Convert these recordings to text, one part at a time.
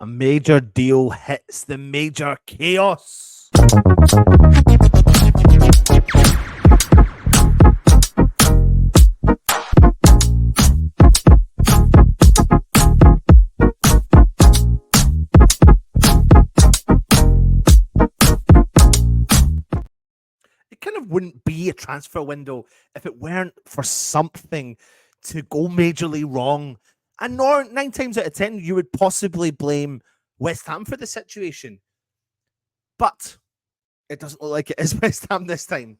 A major deal hits the major chaos. It kind of wouldn't be a transfer window if it weren't for something to go majorly wrong. And nor 9 times out of 10, you would possibly blame West Ham for the situation. But it doesn't look like it is West Ham this time.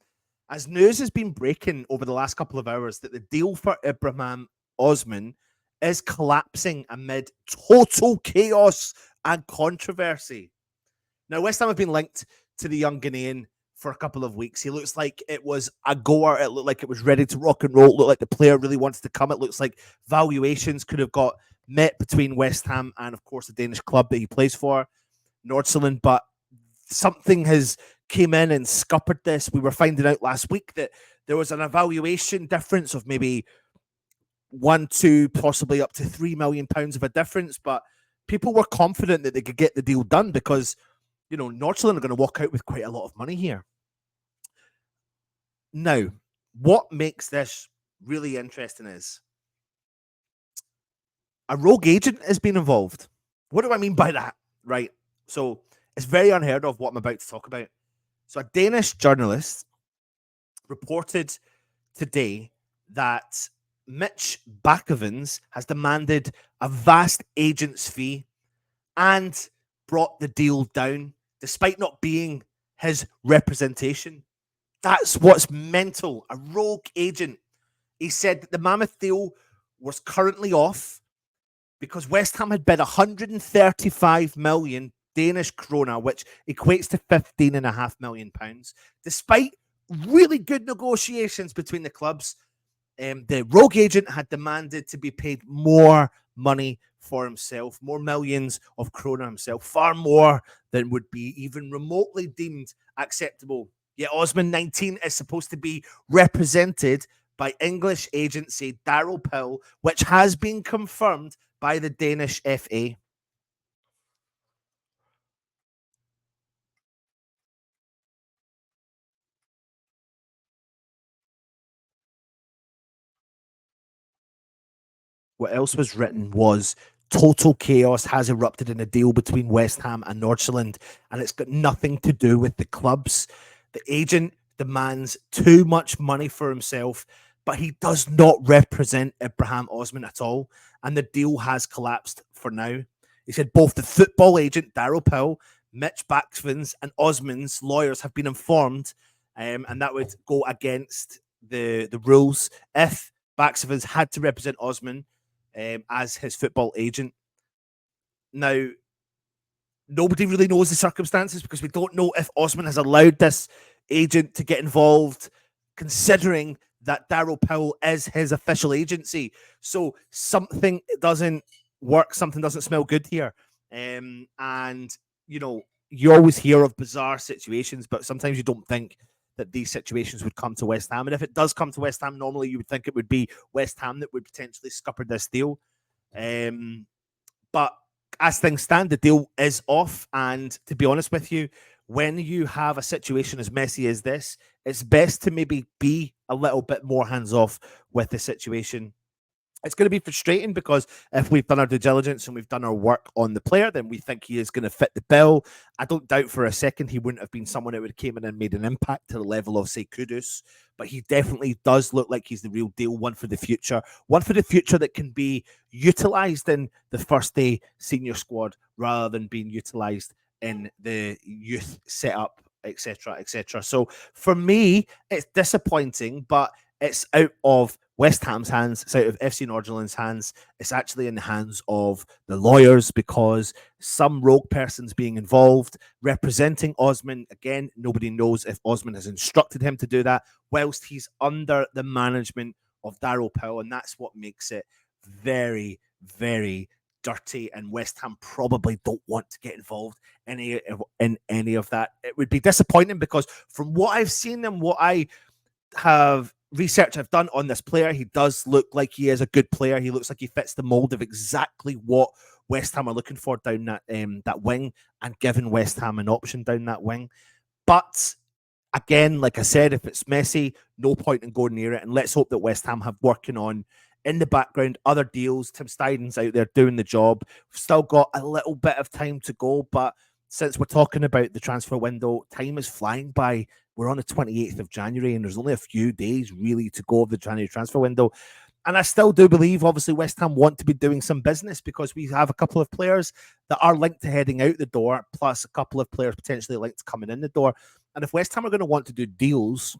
As news has been breaking over the last couple of hours that the deal for Ibrahim Osman is collapsing amid total chaos and controversy. Now, West Ham have been linked to the young Ghanaian for a couple of weeks. He looks like it was a goer. It looked like it was ready to rock and roll. It looked like the player really wanted to come. It looks like valuations could have got met between West Ham and, of course, the Danish club that he plays for, Nordsjælland. But something has came in and scuppered this. We were finding out last week that there was an evaluation difference of maybe 1, 2, possibly up to £3 million of a difference. But people were confident that they could get the deal done because, you know, Nordsjælland are going to walk out with quite a lot of money here. Now, what makes this really interesting is a rogue agent has been involved. What do I mean by that? Right. So it's very unheard of what I'm about to talk about. So a Danish journalist reported today that Mitch Bakkevens has demanded a vast agent's fee and brought the deal down despite not being his representation. That's what's mental. A rogue agent. He said that the Mammoth deal was currently off because West Ham had bid 135 million Danish krona, which equates to £15.5 million. Despite really good negotiations between the clubs, the rogue agent had demanded to be paid more money for himself, more millions of krona himself, far more than would be even remotely deemed acceptable. Yet Osman, 19, is supposed to be represented by English agency Daryl Pill, which has been confirmed by the Danish FA. What else was written was total chaos has erupted in a deal between West Ham and Nordsjælland, and it's got nothing to do with the clubs. The agent demands too much money for himself, but he does not represent Ibrahim Osman at all, and the deal has collapsed for now. He said both the football agent, Daryl Pill, Mitch Bakkevens, and Osman's lawyers have been informed, and that would go against the rules. If Bakkevens had to represent Osman, as his football agent. Now, nobody really knows the circumstances because we don't know if Osman has allowed this agent to get involved, considering that Daryl Pill is his official agency. So something doesn't work, something doesn't smell good here. And, you know, you always hear of bizarre situations, but sometimes you don't think that these situations would come to West Ham. And if it does come to West Ham, normally you would think it would be West Ham that would potentially scupper this deal. But as things stand, the deal is off. And to be honest with you, when you have a situation as messy as this, it's best to maybe be a little bit more hands-off with the situation. It's going to be frustrating because if we've done our due diligence and we've done our work on the player, then we think he is going to fit the bill. I don't doubt for a second he wouldn't have been someone that would have came in and made an impact to the level of, say, Kudus. But he definitely does look like he's the real deal, one for the future that can be utilised in the first day senior squad rather than being utilised in the youth setup, etc., etc. So for me, it's disappointing, but it's out of West Ham's hands, it's out of FC Nordsjælland's hands. It's actually in the hands of the lawyers because some rogue person's being involved, representing Osman. Again, nobody knows if Osman has instructed him to do that, whilst he's under the management of Daryl Pill, and that's what makes it very, very dirty. And West Ham probably don't want to get involved in any of that. It would be disappointing because from what I've seen and what I have research I've done on this player, he does look like he is a good player. He looks like he fits the mold of exactly what West Ham are looking for down that wing, and giving West Ham an option down that wing. But again, like I said, if it's messy, no point in going near it. And let's hope that West Ham have working on in the background other deals. Tim Steiden's out there doing the job. We've still got a little bit of time to go, but since we're talking about the transfer window, time is flying by. We're on the 28th of January, and there's only a few days really to go of the January transfer window. And I still do believe, obviously, West Ham want to be doing some business because we have a couple of players that are linked to heading out the door, plus a couple of players potentially linked to coming in the door. And if West Ham are going to want to do deals,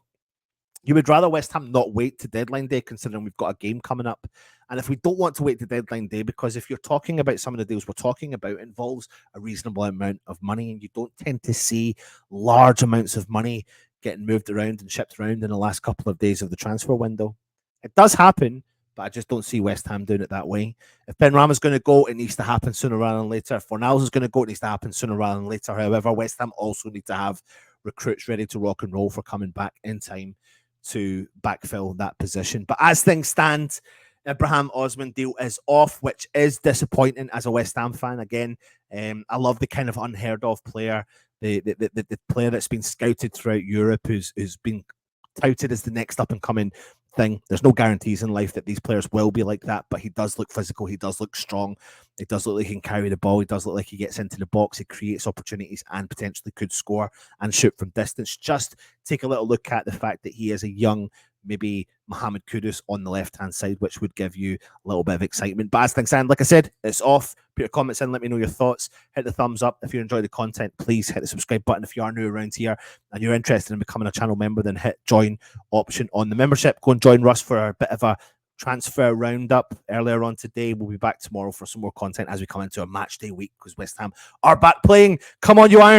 you would rather West Ham not wait to deadline day, considering we've got a game coming up. And if we don't want to wait to deadline day, because if you're talking about some of the deals we're talking about, involves a reasonable amount of money, and you don't tend to see large amounts of money getting moved around and shipped around in the last couple of days of the transfer window. It does happen, but I just don't see West Ham doing it that way. If Benrahma's going to go, it needs to happen sooner rather than later. If Fornals is going to go, it needs to happen sooner rather than later. However, West Ham also need to have recruits ready to rock and roll for coming back in time to backfill that position. But as things stand, Ibrahim Osman deal is off, which is disappointing as a West Ham fan. Again, I love the kind of unheard of player, the player that's been scouted throughout Europe, who's been touted as the next up and coming thing. There's no guarantees in life that these players will be like that, but he does look physical. He does look strong. He does look like he can carry the ball. He does look like he gets into the box. He creates opportunities and potentially could score and shoot from distance. Just take a little look at the fact that he is a young, maybe Mohamed Kudus on the left-hand side, which would give you a little bit of excitement. But as things stand, like I said, it's off. Put your comments in. Let me know your thoughts. Hit the thumbs up. If you enjoy the content, please hit the subscribe button. If you are new around here and you're interested in becoming a channel member, then hit join option on the membership. Go and join Russ for a bit of a transfer roundup earlier on today. We'll be back tomorrow for some more content as we come into a match day week because West Ham are back playing. Come on, you Iron.